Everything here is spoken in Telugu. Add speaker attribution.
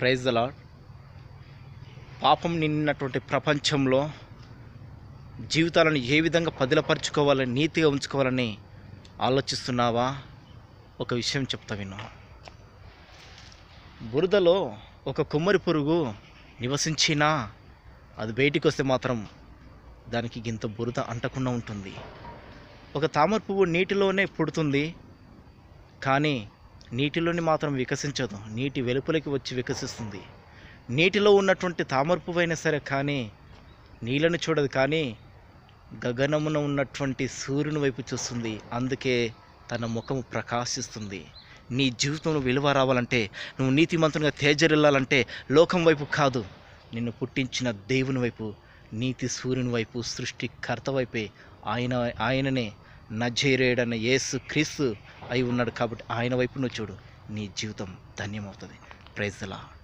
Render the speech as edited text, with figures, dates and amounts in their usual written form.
Speaker 1: Praise the lord. పాపం నిన్నటువంటి ప్రపంచంలో జీవితాలను ఏ విధంగా పదిలపరుచుకోవాలని, నీతిగా ఉంచుకోవాలని ఆలోచిస్తున్నావా? ఒక విషయం చెప్తా విను. బురదలో ఒక కుమ్మరి పురుగు నివసించినా అది బయటికి వస్తే మాత్రం దానికి ఇంత బురద అంటకుండా ఉంటుంది. ఒక తామర పువ్వు నీటిలోనే పుడుతుంది, కానీ నీటిలోని మాత్రం వికసించదు, నీటి వెలుపలికి వచ్చి వికసిస్తుంది. నీటిలో ఉన్నటువంటి తామర పువ్వు అయినా సరే కానీ నీళ్ళని చూడదు, కానీ గగనమున ఉన్నటువంటి సూర్యుని వైపు చూస్తుంది. అందుకే తన ముఖము ప్రకాశిస్తుంది. నీ జీవితంలో విలువ రావాలంటే, నువ్వు నీతిమంతునిగా తేజరిల్లాలంటే లోకం వైపు కాదు, నిన్ను పుట్టించిన దేవుని వైపు, నీతి సూర్యుని వైపు, సృష్టికర్త వైపే. ఆయననే నజరేయుడైన యేసు క్రీస్తు అయి ఉన్నాడు. కాబట్టి ఆయన వైపు నువ్వు చూడు, నీ జీవితం ధన్యమవుతుంది. Praise the lord.